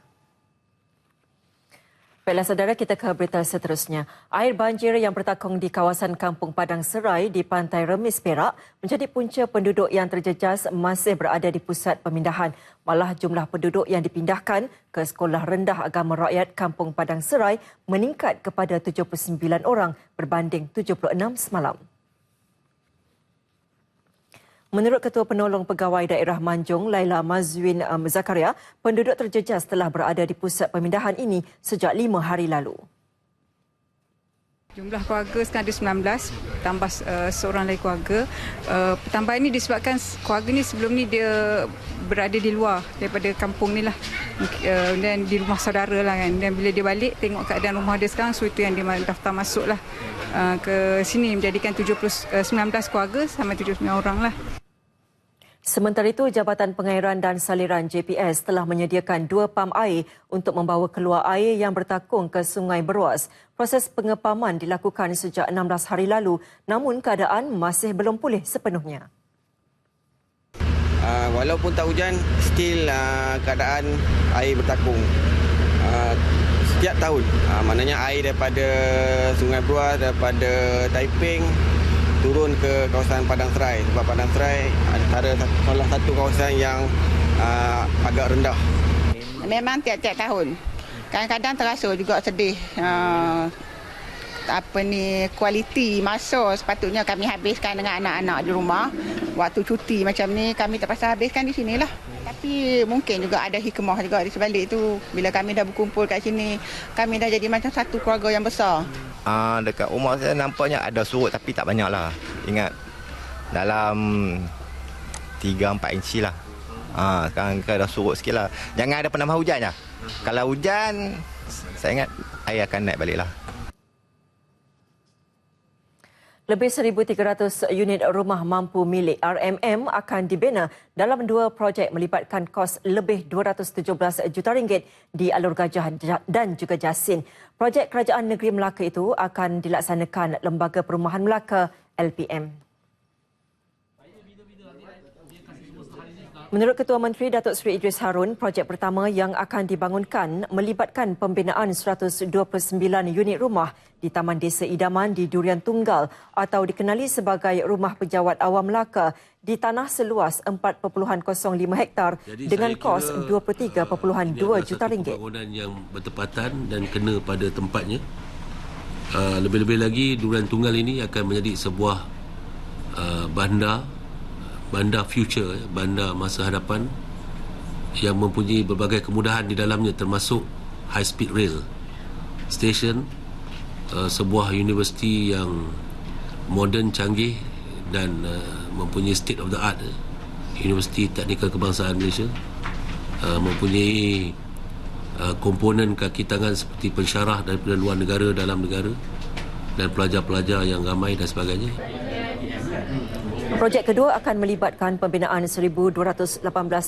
Baiklah saudara, kita ke berita seterusnya. Air banjir yang bertakung di kawasan Kampung Padang Serai di Pantai Remis, Perak menjadi punca penduduk yang terjejas masih berada di pusat pemindahan. Malah jumlah penduduk yang dipindahkan ke Sekolah Rendah Agama Rakyat Kampung Padang Serai meningkat kepada 79 orang berbanding 76 semalam. Menurut Ketua Penolong Pegawai Daerah Manjung, Laila Mazwin Zakaria, penduduk terjejas telah berada di pusat pemindahan ini sejak 5 hari lalu. Jumlah keluarga sekarang ada 19, tambah seorang lagi keluarga. Pertambahan ini disebabkan keluarga ni sebelum ni dia berada di luar daripada kampung ni lah. Dan di rumah saudara lah kan. Dan bila dia balik, tengok keadaan rumah dia sekarang, so itu yang dia daftar masuk lah ke sini, menjadikan 19 keluarga sama 79 orang lah. Sementara itu, Jabatan Pengairan dan Saliran JPS telah menyediakan 2 pam air untuk membawa keluar air yang bertakung ke Sungai Beruas. Proses pengepaman dilakukan sejak 16 hari lalu, namun keadaan masih belum pulih sepenuhnya. Walaupun tak hujan, still keadaan air bertakung. Setiap tahun, maknanya air daripada Sungai Beruas, daripada Taiping, turun ke kawasan Padang Serai. Sebab Padang Serai antara salah satu kawasan yang agak rendah. Memang tiap-tiap tahun. Kadang-kadang terasa juga sedih. Kualiti masa sepatutnya kami habiskan dengan anak-anak di rumah. Waktu cuti macam ni kami terpaksa habiskan di sinilah. Tapi mungkin juga ada hikmah juga di sebalik itu. Bila kami dah berkumpul kat sini, kami dah jadi macam satu keluarga yang besar. Dekat rumah saya nampaknya ada surut tapi tak banyak lah. Ingat dalam 3-4 inci lah. Sekarang dah surut sikit lah. Jangan ada penambah hujan lah. Kalau hujan, saya ingat air akan naik balik lah. Lebih 1,300 unit rumah mampu milik RMM akan dibina dalam 2 projek melibatkan kos lebih 217 juta ringgit di Alur Gajah dan juga Jasin. Projek Kerajaan Negeri Melaka itu akan dilaksanakan Lembaga Perumahan Melaka LPM. Menurut Ketua Menteri Datuk Seri Idris Harun, projek pertama yang akan dibangunkan melibatkan pembinaan 129 unit rumah di Taman Desa Idaman di Durian Tunggal atau dikenali sebagai Rumah Pejabat Awam Melaka di tanah seluas 4.05 hektar dengan kos 23.2 juta ringgit. Bangunan yang bertepatan dan kena pada tempatnya. Lebih-lebih lagi, Durian Tunggal ini akan menjadi sebuah bandar future, bandar masa hadapan yang mempunyai berbagai kemudahan di dalamnya, termasuk high speed rail station, sebuah universiti yang moden, canggih dan mempunyai state of the art, Universiti Teknikal Kebangsaan Malaysia, mempunyai komponen kaki tangan seperti pensyarah daripada luar negara, dalam negara, dan pelajar-pelajar yang ramai dan sebagainya. Projek kedua akan melibatkan pembinaan 1,218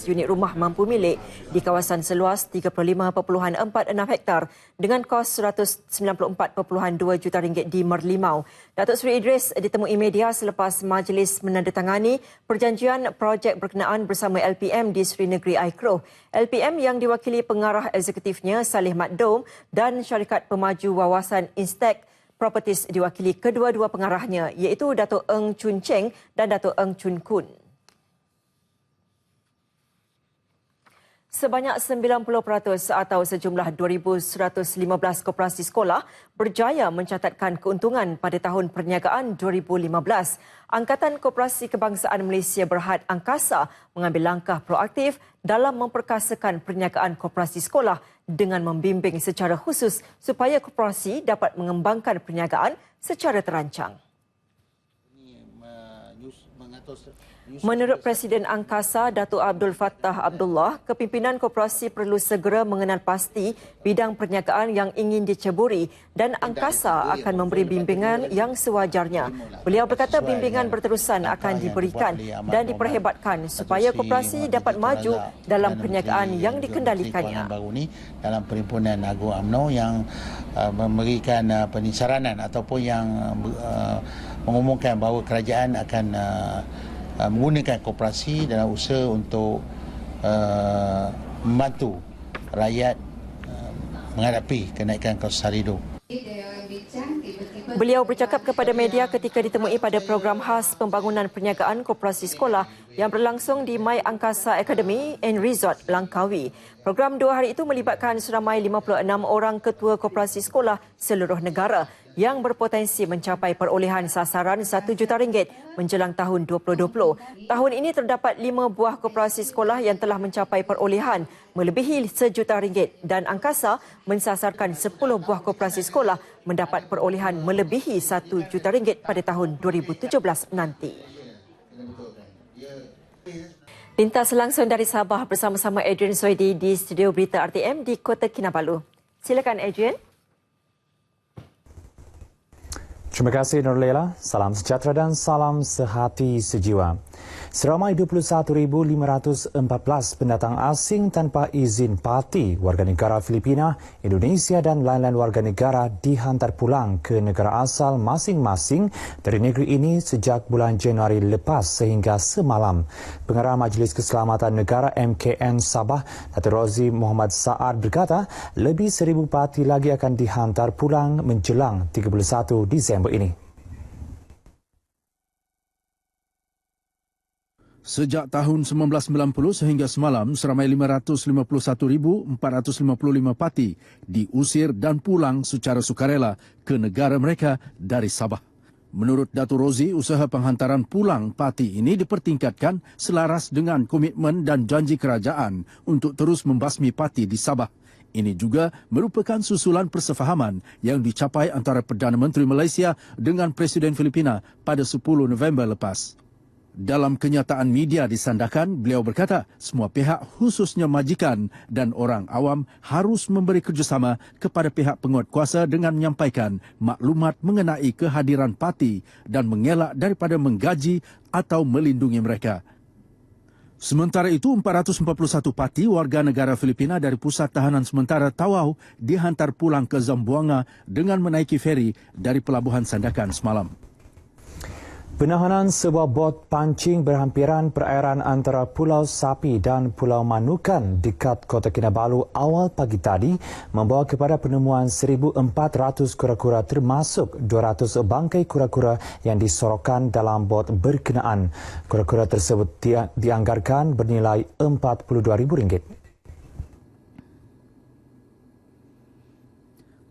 unit rumah mampu milik di kawasan seluas 35.46 hektar dengan kos RM194.2 juta di Merlimau. Datuk Seri Idris ditemui media selepas majlis menandatangani perjanjian projek berkenaan bersama LPM di Seri Negeri Aikro. LPM yang diwakili pengarah eksekutifnya Salih Mat Dom dan syarikat pemaju wawasan Instek Properties diwakili kedua-dua pengarahnya iaitu Datuk Eng Chun Cheng dan Datuk Eng Chun Kun. Sebanyak 90% atau sejumlah 2,115 koperasi sekolah berjaya mencatatkan keuntungan pada tahun perniagaan 2015. Angkatan Koperasi Kebangsaan Malaysia Berhad Angkasa mengambil langkah proaktif dalam memperkasakan perniagaan koperasi sekolah dengan membimbing secara khusus supaya koperasi dapat mengembangkan perniagaan secara terancang. Menurut Presiden Angkasa, Datuk Abdul Fattah Abdullah, kepimpinan koperasi perlu segera mengenal pasti bidang perniagaan yang ingin diceburi dan Angkasa akan memberi bimbingan yang sewajarnya. Beliau berkata bimbingan berterusan akan diberikan dan diperhebatkan supaya koperasi dapat maju dalam perniagaan yang dikendalikannya. Dalam Perhimpunan Agung UMNO yang memberikan penisaranan ataupun yang mengumumkan bahawa kerajaan akan menggunakan koperasi dalam usaha untuk membantu rakyat menghadapi kenaikan kos sara hidup. Beliau bercakap kepada media ketika ditemui pada program khas pembangunan perniagaan koperasi sekolah yang berlangsung di My Angkasa Academy and Resort Langkawi. Program 2 hari itu melibatkan seramai 56 orang ketua koperasi sekolah seluruh negara yang berpotensi mencapai perolehan sasaran RM1 juta menjelang tahun 2020. Tahun ini terdapat 5 buah koperasi sekolah yang telah mencapai perolehan melebihi RM1 juta dan Angkasa mensasarkan 10 buah koperasi sekolah mendapat perolehan melebihi RM1 juta pada tahun 2017 nanti. Lintas langsung dari Sabah bersama-sama Adrian Soidi di studio berita RTM di Kota Kinabalu. Silakan Adrian. Terima kasih Nurlela. Salam sejahtera dan salam sehati sejiwa. Seramai 21,514 pendatang asing tanpa izin parti warga negara Filipina, Indonesia dan lain-lain warga negara dihantar pulang ke negara asal masing-masing dari negeri ini sejak bulan Januari lepas sehingga semalam. Pengarah Majlis Keselamatan Negara MKN Sabah, Datuk Rozi Muhammad Saad berkata, lebih 1,000 parti lagi akan dihantar pulang menjelang 31 Disember ini. Sejak tahun 1990 sehingga semalam, seramai 551,455 parti diusir dan pulang secara sukarela ke negara mereka dari Sabah. Menurut Datuk Rozi, usaha penghantaran pulang parti ini dipertingkatkan selaras dengan komitmen dan janji kerajaan untuk terus membasmi parti di Sabah. Ini juga merupakan susulan persefahaman yang dicapai antara Perdana Menteri Malaysia dengan Presiden Filipina pada 10 November lepas. Dalam kenyataan media disandarkan, beliau berkata semua pihak khususnya majikan dan orang awam harus memberi kerjasama kepada pihak penguatkuasa dengan menyampaikan maklumat mengenai kehadiran parti dan mengelak daripada menggaji atau melindungi mereka. Sementara itu, 441 parti warga negara Filipina dari Pusat Tahanan Sementara Tawau dihantar pulang ke Zamboanga dengan menaiki feri dari Pelabuhan Sandakan semalam. Penahanan sebuah bot pancing berhampiran perairan antara Pulau Sapi dan Pulau Manukan dekat Kota Kinabalu awal pagi tadi membawa kepada penemuan 1,400 kura-kura termasuk 200 bangkai kura-kura yang disorokkan dalam bot berkenaan. Kura-kura tersebut dianggarkan bernilai RM42,000.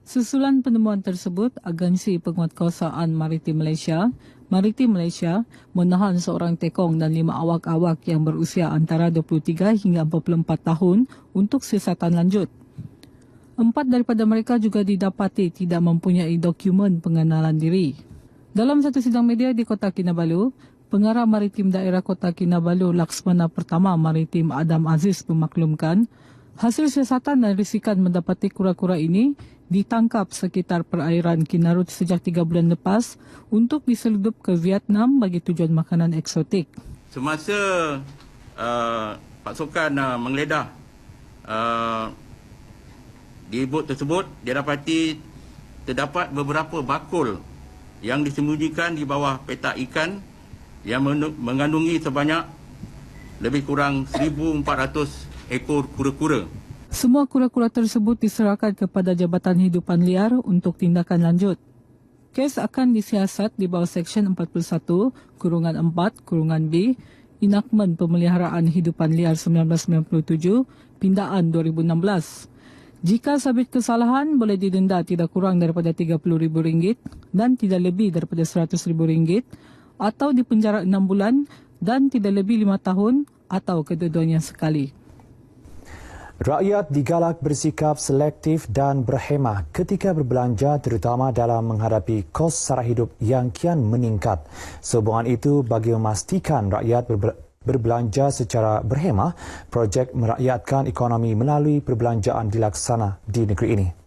Susulan penemuan tersebut, Agensi Penguatkuasaan Maritim Malaysia menahan seorang tekong dan 5 awak-awak yang berusia antara 23 hingga 44 tahun untuk siasatan lanjut. 4 daripada mereka juga didapati tidak mempunyai dokumen pengenalan diri. Dalam satu sidang media di Kota Kinabalu, Pengarah Maritim Daerah Kota Kinabalu Laksmana Pertama Maritim Adam Aziz memaklumkan Hasil siasatan dan risikan mendapati kura-kura ini ditangkap sekitar perairan Kinarut sejak 3 bulan lepas untuk diseludup ke Vietnam bagi tujuan makanan eksotik. Semasa pasukan menggeledah di bot tersebut, dia dapati terdapat beberapa bakul yang disembunyikan di bawah petak ikan yang mengandungi sebanyak lebih kurang 1,400 ekor kura-kura. Semua kura-kura tersebut diserahkan kepada Jabatan Hidupan Liar untuk tindakan lanjut. Kes akan disiasat di bawah Seksyen 41(4)(b) Enakmen Pemeliharaan Hidupan Liar 1997, Pindaan 2016. Jika sabit kesalahan, boleh didenda tidak kurang daripada RM30,000 dan tidak lebih daripada RM100,000 atau dipenjara 6 bulan dan tidak lebih 5 tahun atau kedua-duanya sekali. Rakyat digalak bersikap selektif dan berhemah ketika berbelanja terutama dalam menghadapi kos sara hidup yang kian meningkat. Sehubungan itu, bagi memastikan rakyat berbelanja secara berhemah, projek merakyatkan ekonomi melalui perbelanjaan dilaksana di negeri ini.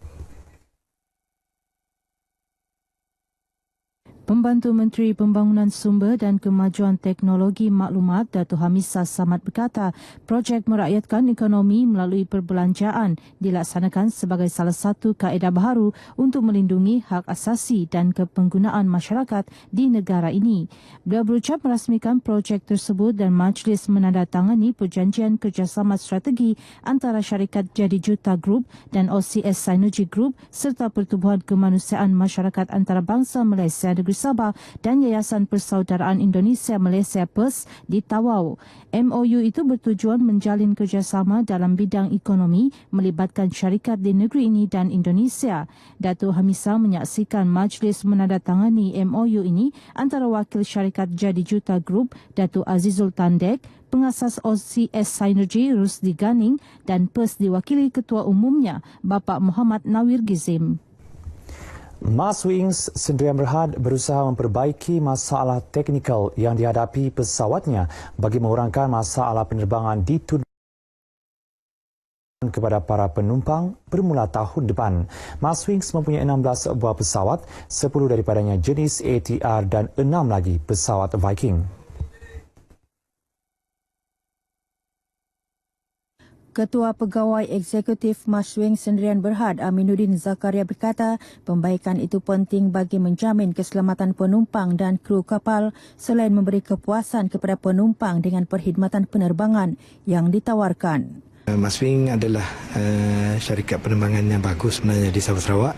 Pembantu Menteri Pembangunan Sumber dan Kemajuan Teknologi Maklumat Datuk Hamisah Samad berkata, projek merakyatkan ekonomi melalui perbelanjaan dilaksanakan sebagai salah satu kaedah baharu untuk melindungi hak asasi dan kepenggunaan masyarakat di negara ini. Beliau berucap merasmikan projek tersebut dan majlis menandatangani perjanjian kerjasama strategi antara syarikat Jadi Juta Group dan OCS Synergy Group serta Pertubuhan Kemanusiaan Masyarakat Antarabangsa Malaysia Negeri Sabah dan Yayasan Persaudaraan Indonesia Malaysia PERS di Tawau. MOU itu bertujuan menjalin kerjasama dalam bidang ekonomi melibatkan syarikat di negeri ini dan Indonesia. Datuk Hamisah menyaksikan majlis menandatangani MOU ini antara wakil syarikat Jadi Juta Group Datuk Azizul Tandek, pengasas OCS Synergy Rusdi Ganing dan PERS diwakili Ketua Umumnya Bapa Muhammad Nawir Gizim. Mas Wings Sdn Berhad berusaha memperbaiki masalah teknikal yang dihadapi pesawatnya bagi mengurangkan masalah penerbangan ditunda kepada para penumpang bermula tahun depan. Mas Wings mempunyai 16 buah pesawat, 10 daripadanya jenis ATR dan 6 lagi pesawat Viking. Ketua Pegawai Eksekutif Maswing Sdn Berhad Aminuddin Zakaria berkata pembaikan itu penting bagi menjamin keselamatan penumpang dan kru kapal selain memberi kepuasan kepada penumpang dengan perkhidmatan penerbangan yang ditawarkan. Maswing adalah syarikat penerbangan yang bagus sebenarnya di Sabah Sarawak.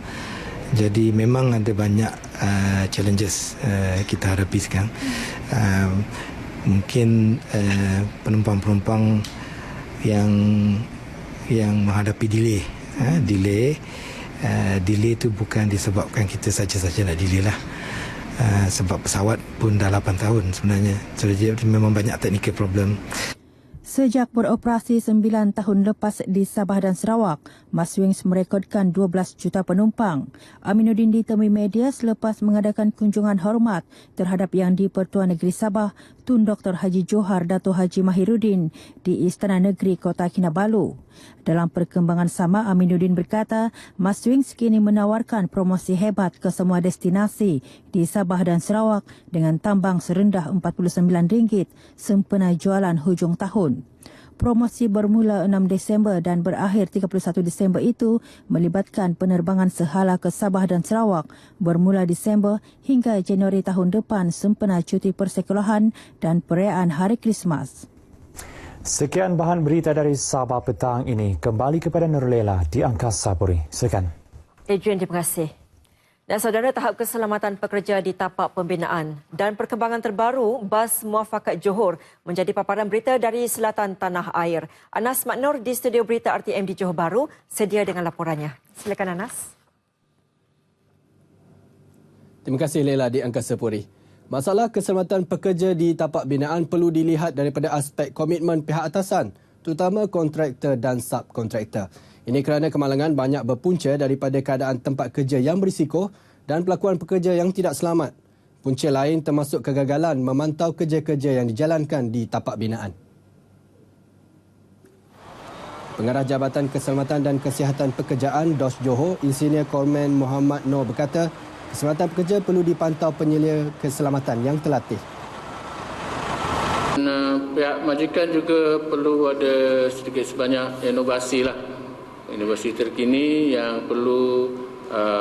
Jadi memang ada banyak challenges kita hadapi sekarang. Mungkin penumpang-penumpang yang menghadapi delay itu bukan disebabkan kita saja nak delay lah, sebab pesawat pun dah 8 tahun sebenarnya, jadi memang banyak technical problem. Sejak beroperasi 9 tahun lepas di Sabah dan Sarawak, Maswings merekodkan 12 juta penumpang. Aminuddin ditemui media selepas mengadakan kunjungan hormat terhadap Yang di-Pertuan Negeri Sabah, Tun Dr. Haji Johar Dato' Haji Mahiruddin di Istana Negeri Kota Kinabalu. Dalam perkembangan sama, Aminuddin berkata, Maswings kini menawarkan promosi hebat ke semua destinasi di Sabah dan Sarawak dengan tambang serendah RM49 sempena jualan hujung tahun. Promosi bermula 6 Disember dan berakhir 31 Disember itu melibatkan penerbangan sehala ke Sabah dan Sarawak bermula Disember hingga Januari tahun depan sempena cuti persekolahan dan perayaan Hari Krismas. Sekian bahan berita dari Sabah petang ini. Kembali kepada Nurlela di Angkasa Puri. Silakan. Adrian, terima kasih. Dan saudara, tahap keselamatan pekerja di tapak pembinaan dan perkembangan terbaru bas Muafakat Johor menjadi paparan berita dari selatan tanah air. Anas Maknur di studio berita RTM di Johor Bahru sedia dengan laporannya. Silakan Anas. Terima kasih Leila di Angkasa Puri. Masalah keselamatan pekerja di tapak binaan perlu dilihat daripada aspek komitmen pihak atasan, terutama kontraktor dan subkontraktor. Ini kerana kemalangan banyak berpunca daripada keadaan tempat kerja yang berisiko dan pelakuan pekerja yang tidak selamat. Punca lain termasuk kegagalan memantau kerja-kerja yang dijalankan di tapak binaan. Pengarah Jabatan Keselamatan dan Kesihatan Pekerjaan DOS Johor, Insinyur Kormen Muhammad Noor berkata, keselamatan pekerja perlu dipantau penyelia keselamatan yang terlatih. Pihak majikan juga perlu ada sedikit sebanyak inovasi lah. Inovasi terkini yang perlu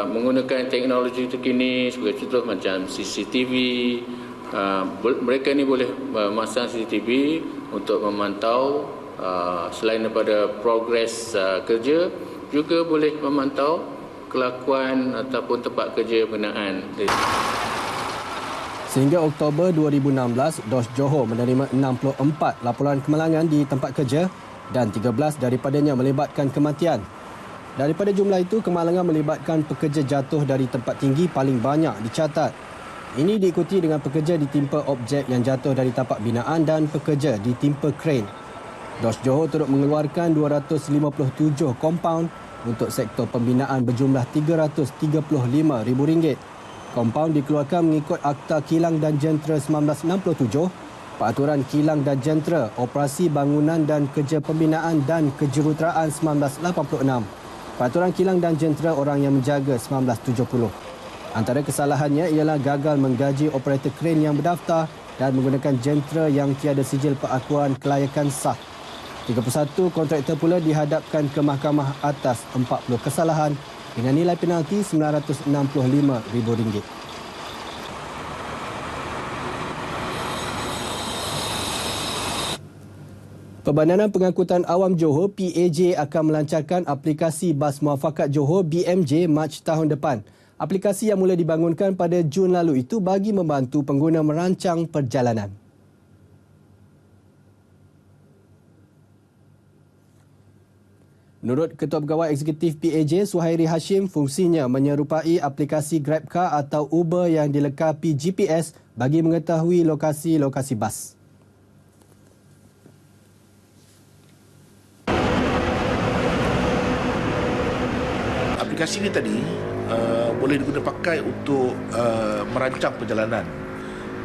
menggunakan teknologi terkini sebagai contoh macam CCTV. Mereka ni boleh memasang CCTV untuk memantau selain daripada progres kerja, juga boleh memantau kelakuan ataupun tempat kerja berkenaan. Sehingga Oktober 2016, DOS Johor menerima 64 laporan kemalangan di tempat kerja dan 13 daripadanya melibatkan kematian. Daripada jumlah itu, kemalangan melibatkan pekerja jatuh dari tempat tinggi paling banyak dicatat. Ini diikuti dengan pekerja ditimpa objek yang jatuh dari tapak binaan dan pekerja ditimpa kren. DOS Johor turut mengeluarkan 257 kompaun untuk sektor pembinaan berjumlah RM335,000. Kompaun dikeluarkan mengikut Akta Kilang dan Jentera 1967, Peraturan Kilang dan Jentera, Operasi Bangunan dan Kerja Pembinaan dan Kejuruteraan 1986, Peraturan Kilang dan Jentera Orang yang Menjaga 1970. Antara kesalahannya ialah gagal menggaji operator kren yang berdaftar dan menggunakan jentera yang tiada sijil pengakuan kelayakan sah. 31 kontraktor pula dihadapkan ke mahkamah atas 40 kesalahan dengan nilai penalti RM965,000. Perbadanan Pengangkutan Awam Johor PAJ akan melancarkan aplikasi Bas Muafakat Johor BMJ Mac tahun depan. Aplikasi yang mula dibangunkan pada Jun lalu itu bagi membantu pengguna merancang perjalanan. Menurut Ketua Pegawai Eksekutif PAJ Suhairi Hashim, fungsinya menyerupai aplikasi GrabCar atau Uber yang dilengkapi GPS bagi mengetahui lokasi-lokasi bas. Aplikasi ini tadi boleh digunakan pakai untuk merancang perjalanan,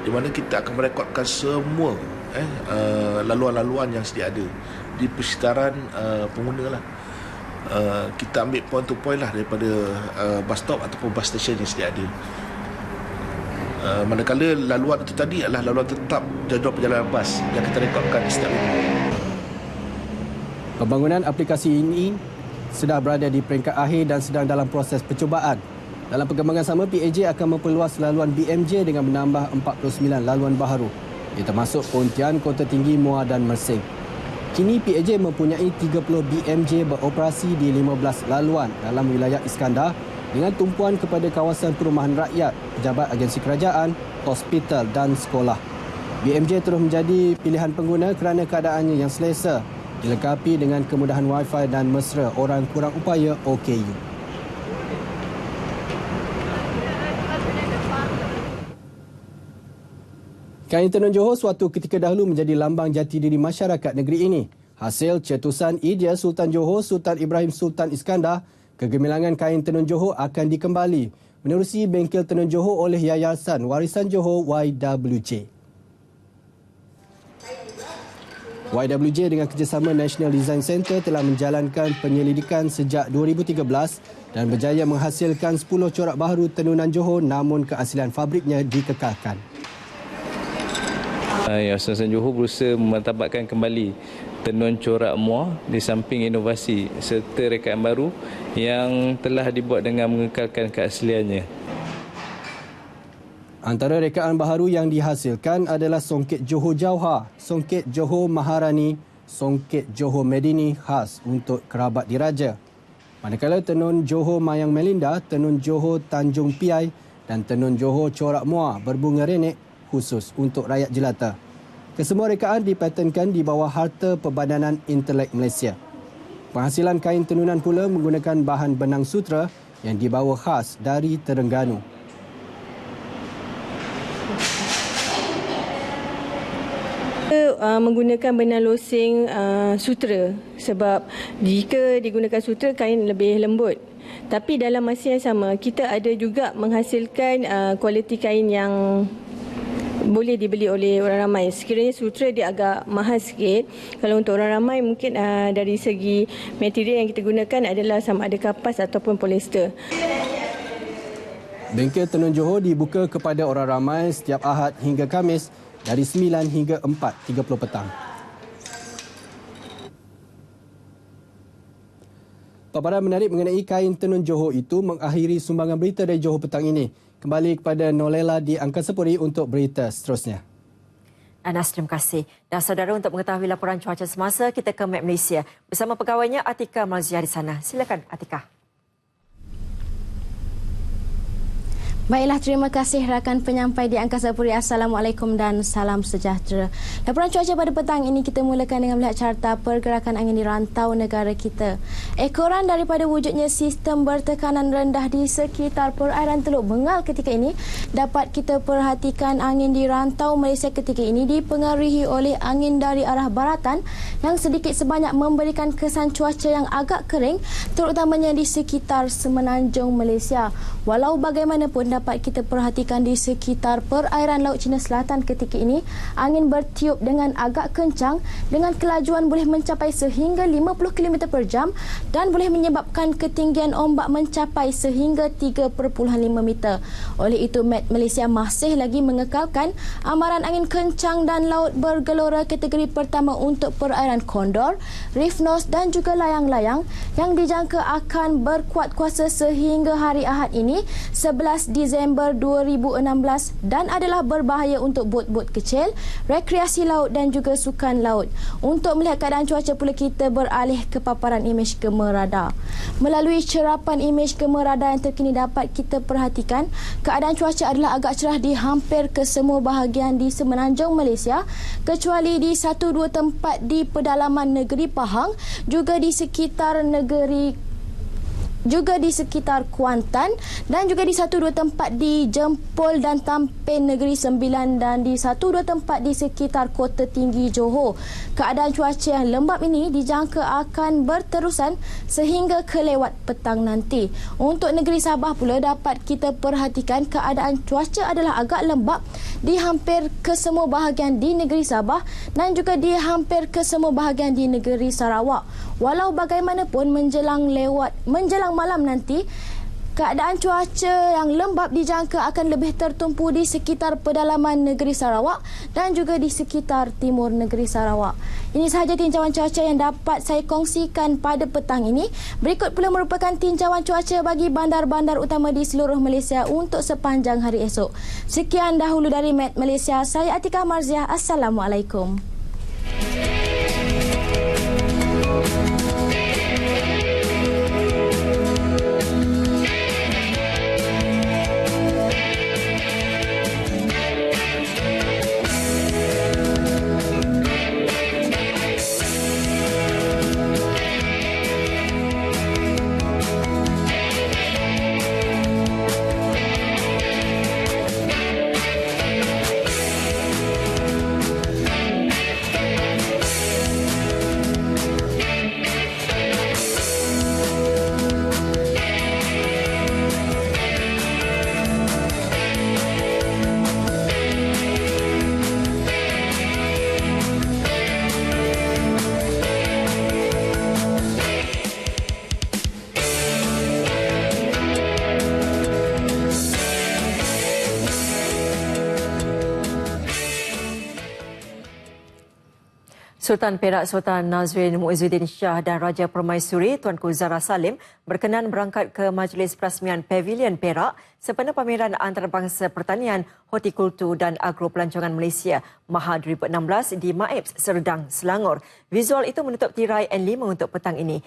di mana kita akan merekodkan semua laluan-laluan yang sedia ada di persekitaran pengguna lah. Kita ambil point to point lah daripada bus stop ataupun bus station yang sedia ada. Manakala laluan itu tadi adalah laluan tetap jadual perjalanan bas yang kita rekodkan di setiap minggu. Pembangunan aplikasi ini sudah berada di peringkat akhir dan sedang dalam proses percubaan. Dalam perkembangan sama, PAJ akan memperluas laluan BMJ dengan menambah 49 laluan baharu. Ia termasuk Pontian, Kota Tinggi, Muar dan Mersing. Kini PAJ mempunyai 30 BMJ beroperasi di 15 laluan dalam wilayah Iskandar dengan tumpuan kepada kawasan perumahan rakyat, pejabat agensi kerajaan, hospital dan sekolah. BMJ terus menjadi pilihan pengguna kerana keadaannya yang selesa, dilengkapi dengan kemudahan Wi-Fi dan mesra orang kurang upaya OKU. Kain Tenun Johor suatu ketika dahulu menjadi lambang jati diri masyarakat negeri ini. Hasil cetusan Idea Sultan Johor Sultan Ibrahim Sultan Iskandar, kegemilangan kain tenun Johor akan dikembali menerusi bengkel tenun Johor oleh Yayasan Warisan Johor YWJ. YWJ dengan kerjasama National Design Centre telah menjalankan penyelidikan sejak 2013 dan berjaya menghasilkan 10 corak baharu tenunan Johor namun keaslian fabriknya dikekalkan. Yayasan Johor berusaha memantabatkan kembali tenun corak muar di samping inovasi serta rekaan baru yang telah dibuat dengan mengekalkan keasliannya. Antara rekaan baharu yang dihasilkan adalah songket Johor Jauhar, songket Johor Maharani, songket Johor Medini khas untuk kerabat diraja. Manakala tenun Johor Mayang Melinda, tenun Johor Tanjung Piai dan tenun Johor corak muar berbunga renek khusus untuk rakyat jelata. Kesemua rekaan dipatenkan di bawah Harta Perbadanan Intelek Malaysia. Penghasilan kain tenunan pula menggunakan bahan benang sutra yang dibawa khas dari Terengganu. Menggunakan benang losing sutra sebab jika digunakan sutra kain lebih lembut. Tapi dalam masa yang sama kita ada juga menghasilkan kualiti kain yang boleh dibeli oleh orang ramai. Sekiranya sutra dia agak mahal sikit. Kalau untuk orang ramai mungkin dari segi material yang kita gunakan adalah sama ada kapas ataupun polyester. Bengkel Tenun Johor dibuka kepada orang ramai setiap Ahad hingga Khamis dari 9 hingga 4.30 petang. Paparan menarik mengenai kain tenun Johor itu mengakhiri sumbangan berita dari Johor petang ini. Kembali kepada Nolela di Angkasa Puri untuk berita seterusnya. Anas, terima kasih. Dan saudara, untuk mengetahui laporan cuaca semasa, kita ke Met Malaysia. Bersama pegawainya Atika Malzia di sana. Silakan Atika. Baiklah, terima kasih rakan penyampai di Angkasa Puri. Assalamualaikum dan salam sejahtera. Laporan cuaca pada petang ini kita mulakan dengan melihat carta pergerakan angin di rantau negara kita. Ekoran daripada wujudnya sistem bertekanan rendah di sekitar perairan Teluk Bengal ketika ini dapat kita perhatikan angin di rantau Malaysia ketika ini dipengaruhi oleh angin dari arah baratan yang sedikit sebanyak memberikan kesan cuaca yang agak kering terutamanya di sekitar semenanjung Malaysia. Walau bagaimanapun dapat kita perhatikan di sekitar perairan Laut Cina Selatan ketika ini, angin bertiup dengan agak kencang dengan kelajuan boleh mencapai sehingga 50 km per jam dan boleh menyebabkan ketinggian ombak mencapai sehingga 3.5 meter. Oleh itu, Met Malaysia masih lagi mengekalkan amaran angin kencang dan laut bergelora kategori pertama untuk perairan Condor, Reef North dan juga layang-layang yang dijangka akan berkuat kuasa sehingga hari Ahad ini 11 Disember 2016 dan adalah berbahaya untuk bot-bot kecil, rekreasi laut dan juga sukan laut. Untuk melihat keadaan cuaca pula kita beralih ke paparan imej gema radar. Melalui cerapan imej gema radar yang terkini dapat kita perhatikan keadaan cuaca adalah agak cerah di hampir ke semua bahagian di semenanjung Malaysia kecuali di 1-2 tempat di pedalaman negeri Pahang juga di sekitar Kuantan dan juga di 1-2 tempat di Jempol dan Tampin Negeri Sembilan dan di 1-2 tempat di sekitar Kota Tinggi Johor. Keadaan cuaca yang lembap ini dijangka akan berterusan sehingga kelewat petang nanti. Untuk negeri Sabah pula dapat kita perhatikan keadaan cuaca adalah agak lembap di hampir ke semua bahagian di negeri Sabah dan juga di hampir ke semua bahagian di negeri Sarawak. Walau bagaimanapun menjelang malam nanti, keadaan cuaca yang lembap dijangka akan lebih tertumpu di sekitar pedalaman negeri Sarawak dan juga di sekitar timur negeri Sarawak. Ini sahaja tinjauan cuaca yang dapat saya kongsikan pada petang ini. Berikut pula merupakan tinjauan cuaca bagi bandar-bandar utama di seluruh Malaysia untuk sepanjang hari esok. Sekian dahulu dari Met Malaysia. Saya Atika Malzia. Assalamualaikum. Sultan Perak Sultan Nazrin Muizzuddin Shah dan Raja Permaisuri Tuanku Zahra Salim berkenan berangkat ke Majlis Perasmian Pavilion Perak sempena pameran antarabangsa pertanian, hortikultur dan agropelancongan Malaysia Maha 2016 di Maibs, Serdang, Selangor. Visual itu menutup tirai N5 untuk petang ini.